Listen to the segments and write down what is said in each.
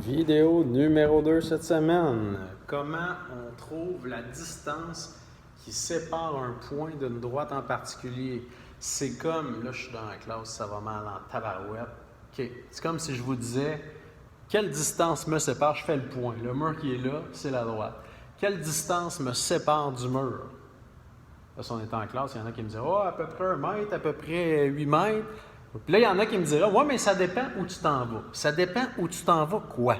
Vidéo numéro 2 cette semaine. Comment on trouve la distance qui sépare un point d'une droite en particulier? C'est comme, là je suis dans la classe, ça va mal en tabarouette. OK. C'est comme si je vous disais, quelle distance me sépare? Je fais le point. Le mur qui est là, c'est la droite. Quelle distance me sépare du mur? Là, si on était en classe, il y en a qui me diraient, oh, à peu près 1 mètre, à peu près 8 mètres. Puis là, il y en a qui me diraient, ouais, mais ça dépend où tu t'en vas. Ça dépend où tu t'en vas quoi?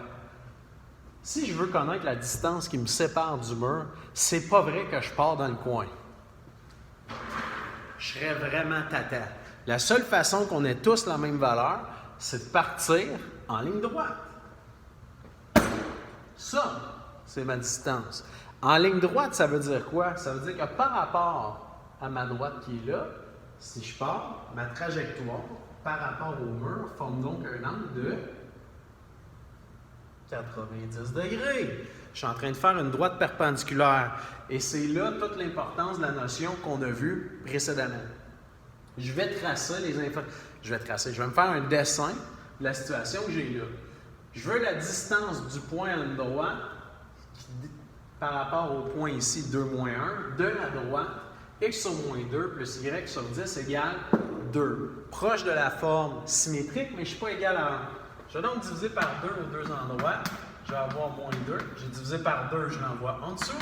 Si je veux connaître la distance qui me sépare du mur, c'est pas vrai que je pars dans le coin. Je serais vraiment tata. La seule façon qu'on ait tous la même valeur, c'est de partir en ligne droite. Ça, c'est ma distance. En ligne droite, ça veut dire quoi? Ça veut dire que par rapport à ma droite qui est là, si je pars, ma trajectoire par rapport au mur forme donc un angle de 90 degrés. Je suis en train de faire une droite perpendiculaire. Et c'est là toute l'importance de la notion qu'on a vue précédemment. Je vais tracer les informations. Je vais me faire un dessin de la situation que j'ai là. Je veux la distance du point à ligne droite par rapport au point ici 2 moins 1 de la droite. X au moins 2 plus Y sur 10 égale 2. Proche de la forme symétrique, mais je ne suis pas égal à 1. Je vais donc diviser par 2 aux deux endroits. Je vais avoir moins 2. J'ai divisé par 2, je l'envoie en dessous.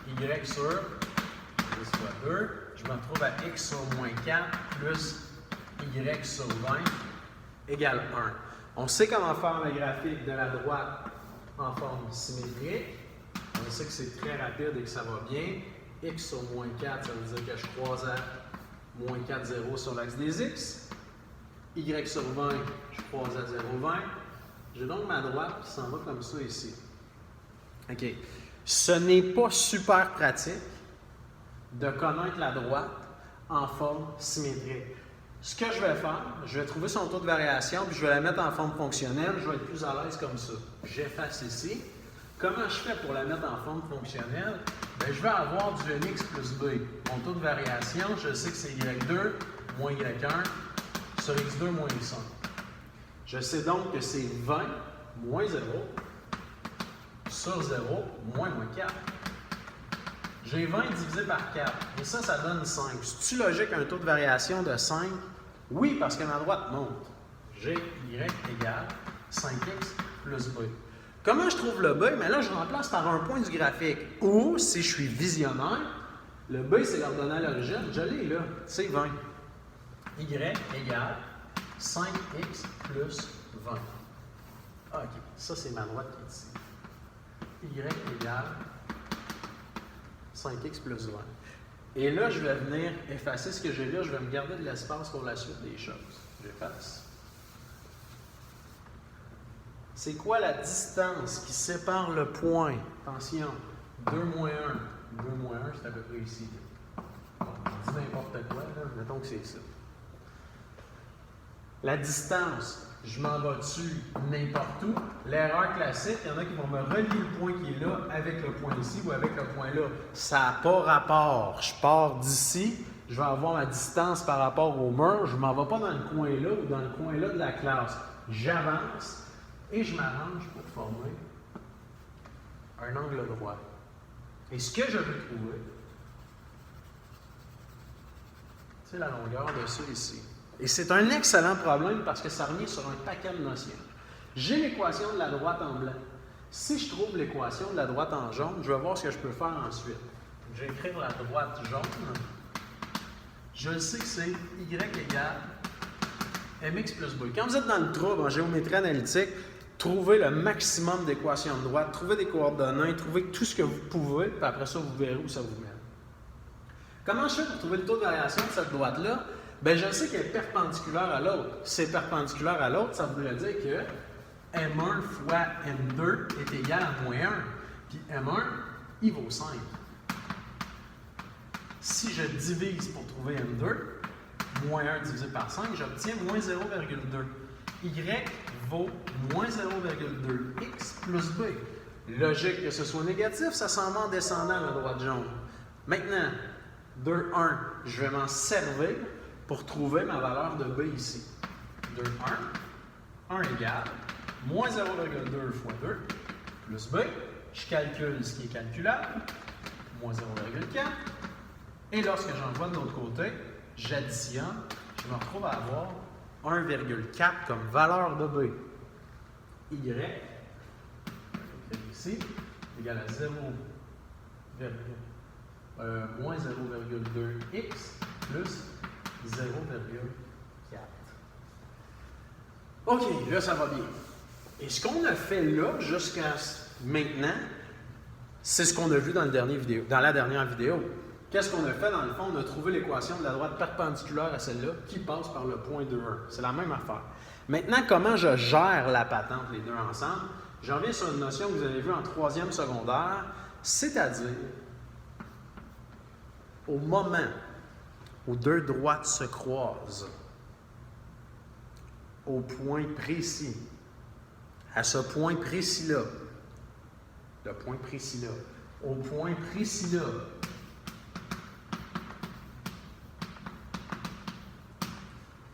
Y sur 10 fois 2. Je me retrouve à X sur moins 4 plus Y sur 20 égale 1. On sait comment faire le graphique de la droite en forme symétrique. On sait que c'est très rapide et que ça va bien. X sur moins 4, ça veut dire que je croise à moins 4, 0 sur l'axe des X. Y sur 20, je croise à 0, 20. J'ai donc ma droite qui s'en va comme ça ici. OK. Ce n'est pas super pratique de connaître la droite en forme symétrique. Ce que je vais faire, je vais trouver son taux de variation puis je vais la mettre en forme fonctionnelle. Je vais être plus à l'aise comme ça. J'efface ici. Comment je fais pour la mettre en forme fonctionnelle? Bien, je vais avoir du mx plus b. Mon taux de variation, je sais que c'est y2 moins y1 sur x2 moins x1. Je sais donc que c'est 20 moins 0 sur 0 moins 4. J'ai 20 divisé par 4. Et ça donne 5. C'est-tu logique un taux de variation de 5? Oui, parce que ma droite monte. J'ai y égale 5x plus b. Comment je trouve le b? Mais là, je remplace par un point du graphique. Ou, si je suis visionnaire, le b, c'est l'ordonnée à l'origine. Je l'ai là. C'est 20. Y égale 5x plus 20. Ah, OK. Ça, c'est ma droite qui est ici. Y égale 5x plus 20. Et là, je vais venir effacer ce que j'ai là. Je vais me garder de l'espace pour la suite des choses. J'efface. C'est quoi la distance qui sépare le point? Attention, 2 moins 1. 2 moins 1, c'est à peu près ici. Bon, je dis n'importe quoi, là. Mettons que c'est ça. La distance, je m'en vais dessus n'importe où. L'erreur classique, il y en a qui vont me relier le point qui est là avec le point ici ou avec le point là. Ça n'a pas rapport. Je pars d'ici, je vais avoir ma distance par rapport au mur. Je ne m'en vais pas dans le coin là ou dans le coin là de la classe. J'avance. Et je m'arrange pour former un angle droit. Et ce que je veux trouver, c'est la longueur de ça ici. Et c'est un excellent problème parce que ça revient sur un paquet de notions. J'ai l'équation de la droite en blanc. Si je trouve l'équation de la droite en jaune, je vais voir ce que je peux faire ensuite. Je vais écrire la droite jaune. Je sais que c'est y égale mx plus b. Quand vous êtes dans le trouble en géométrie analytique, trouvez le maximum d'équations de droite, trouvez des coordonnées, trouvez tout ce que vous pouvez, puis après ça, vous verrez où ça vous mène. Comment je fais pour trouver le taux de variation de cette droite-là? Bien, je sais qu'elle est perpendiculaire à l'autre. Si c'est perpendiculaire à l'autre, ça voudrait dire que M1 fois M2 est égal à moins 1. Puis M1, il vaut 5. Si je divise pour trouver M2, moins 1 divisé par 5, j'obtiens moins 0,2. Y vaut moins 0,2 x plus b. Logique que ce soit négatif, ça s'en va en descendant la droite jaune. Maintenant, 2, 1, je vais m'en servir pour trouver ma valeur de b ici. 2, 1 égale moins 0,2 fois 2, plus b. Je calcule ce qui est calculable, moins 0,4. Et lorsque j'envoie de l'autre côté, j'additionne, je me retrouve à avoir 1,4 comme valeur de b. Y, ici, égale à 0, moins 0,2x plus 0,4. OK, là, ça va bien. Et ce qu'on a fait là, jusqu'à maintenant, c'est ce qu'on a vu dans la dernière vidéo. Qu'est-ce qu'on a fait dans le fond? On a trouvé l'équation de la droite perpendiculaire à celle-là qui passe par le point 2,1. C'est la même affaire. Maintenant, comment je gère la patente, les deux ensemble? J'en reviens sur une notion que vous avez vue en 3e secondaire, c'est-à-dire au moment où deux droites se croisent, au point précis, à ce point précis-là, le point précis-là, au point précis-là,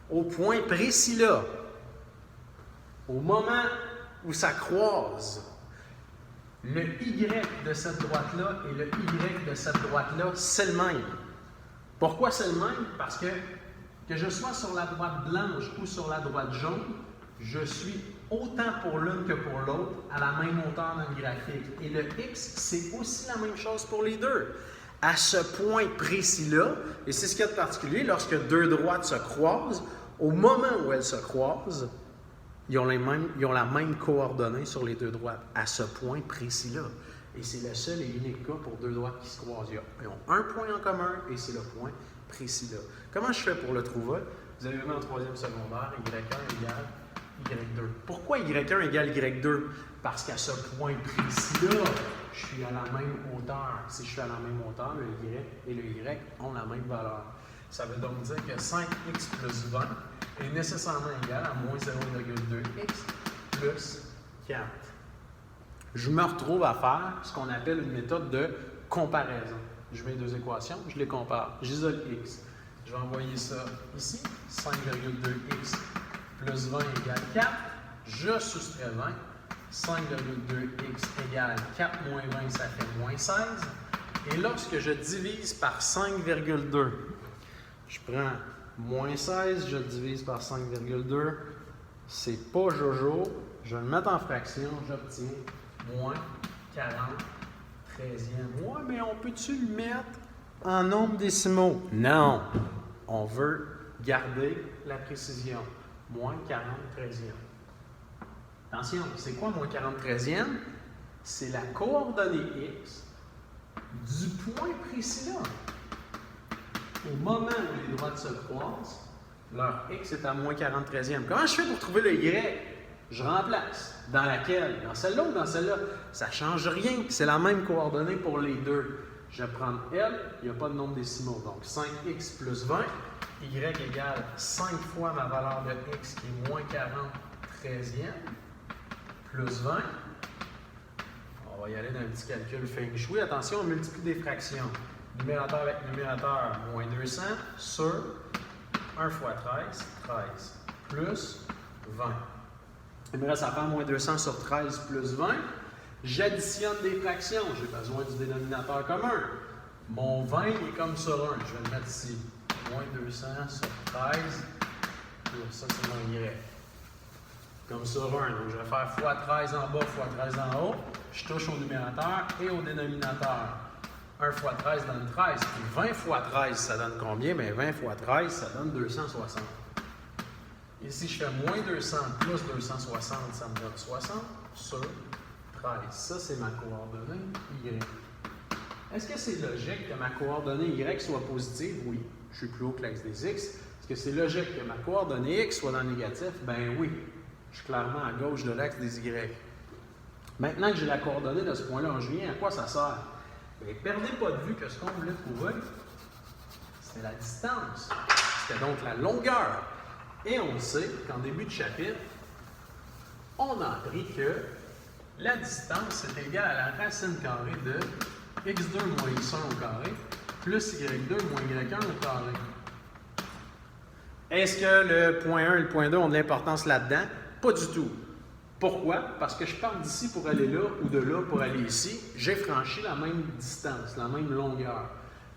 au point précis-là, au moment où ça croise, le Y de cette droite-là et le Y de cette droite-là, c'est le même. Pourquoi c'est le même? Parce que je sois sur la droite blanche ou sur la droite jaune, je suis autant pour l'une que pour l'autre à la même hauteur dans le graphique. Et le X, c'est aussi la même chose pour les deux. À ce point précis-là, et c'est ce qu'il y a de particulier, lorsque deux droites se croisent, au moment où elles se croisent, ils ont la même coordonnée sur les deux droites, à ce point précis-là. Et c'est le seul et unique cas pour deux droites qui se croisent. Ils ont un point en commun et c'est le point précis-là. Comment je fais pour le trouver? Vous avez vu en 3e secondaire, Y1 égale Y2. Pourquoi Y1 égale Y2? Parce qu'à ce point précis-là, je suis à la même hauteur. Si je suis à la même hauteur, le Y et le Y ont la même valeur. Ça veut donc dire que 5x plus 20 est nécessairement égal à moins 0,2x plus 4. Je me retrouve à faire ce qu'on appelle une méthode de comparaison. Je mets deux équations, je les compare. J'isole x. Je vais envoyer ça ici. 5,2x plus 20 égale 4. Je soustrais 20. 5,2x égale 4 moins 20, ça fait moins 16. Et lorsque je divise par 5,2, je prends moins 16, je le divise par 5,2. C'est pas jojo. Je vais le mettre en fraction, j'obtiens moins 40 13e. Ouais, mais on peut-tu le mettre en nombres décimaux? Non. On veut garder la précision. Moins 40 13e. Attention, c'est quoi moins 40 13e? C'est la coordonnée x du point précis-là. Au moment où les droites se croisent, leur x est à moins 40 13e. Comment je fais pour trouver le y? Je remplace. Dans laquelle? Dans celle-là ou dans celle-là? Ça ne change rien. C'est la même coordonnée pour les deux. Je vais prendre L, il n'y a pas de nombre décimaux. Donc 5x plus 20, y égale 5 fois ma valeur de x qui est moins 40 13e, plus 20. On va y aller dans un petit calcul feng shui. Attention, on multiplie des fractions. Numérateur avec numérateur, moins 200 sur 1 fois 13, 13, plus 20. Il me reste à faire moins 200 sur 13 plus 20. J'additionne des fractions. J'ai besoin du dénominateur commun. Mon 20 est comme sur 1. Je vais le mettre ici. Moins 200 sur 13. Ça, c'est mon Y. Comme sur 1. Donc, je vais faire fois 13 en bas, fois 13 en haut. Je touche au numérateur et au dénominateur. 1 fois 13 donne 13. Puis 20 fois 13, ça donne combien? Bien, 20 fois 13, ça donne 260. Ici, je fais moins 200 plus 260, ça me donne 60 sur 13. Ça, c'est ma coordonnée Y. Est-ce que c'est logique que ma coordonnée Y soit positive? Oui. Je suis plus haut que l'axe des X. Est-ce que c'est logique que ma coordonnée X soit dans le négatif? Ben oui. Je suis clairement à gauche de l'axe des Y. Maintenant que j'ai la coordonnée de ce point-là en juillet, à quoi ça sert? Bien, perdez pas de vue que ce qu'on voulait trouver, c'était la distance. C'était donc la longueur. Et on sait qu'en début de chapitre, on a appris que la distance est égale à la racine carrée de x2 moins x1 au carré plus y2 moins y1 au carré. Est-ce que le point 1 et le point 2 ont de l'importance là-dedans? Pas du tout. Pourquoi? Parce que je pars d'ici pour aller là ou de là pour aller ici. J'ai franchi la même distance, la même longueur.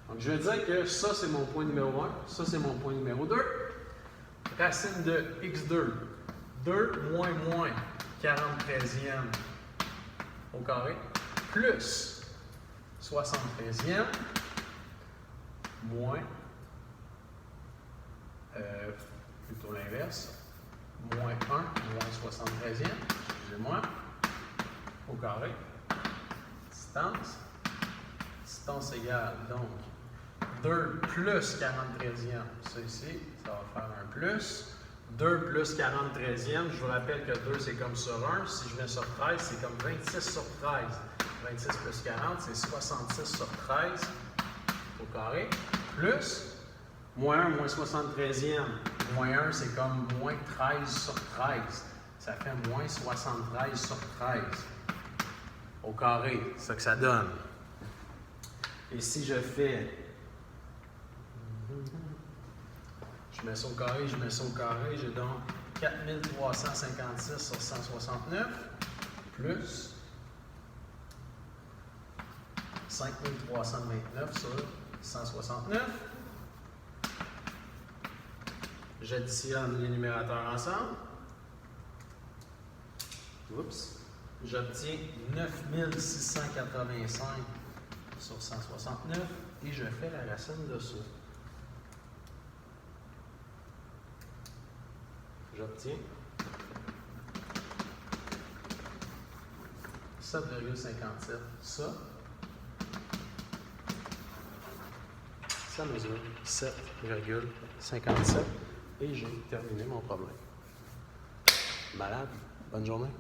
Donc, je vais dire que ça, c'est mon point numéro 1. Ça, c'est mon point numéro 2. Racine de x2. 2 moins 43e au carré plus 73e moins, plutôt l'inverse, moins 1 moins 73e, excusez-moi, au carré. Distance égale donc 2 plus 43e, ça ici, ça va faire un plus. 2 plus 43e, je vous rappelle que 2 c'est comme sur 1, si je mets sur 13, c'est comme 26 sur 13. 26 plus 40, c'est 66 sur 13 au carré, plus moins 1 moins 73e. Moins 1, c'est comme moins 13 sur 13. Ça fait moins 73 sur 13 au carré, c'est ça que ça donne. Et si je fais... Je mets ça au carré, j'ai donc 4356 sur 169 plus 5329 sur 169. J'additionne les numérateurs ensemble. Oups. J'obtiens 9685 sur 169 et je fais la racine de ça. J'obtiens 7,57. Ça mesure 7,57 et j'ai terminé mon problème. Malade, bonne journée.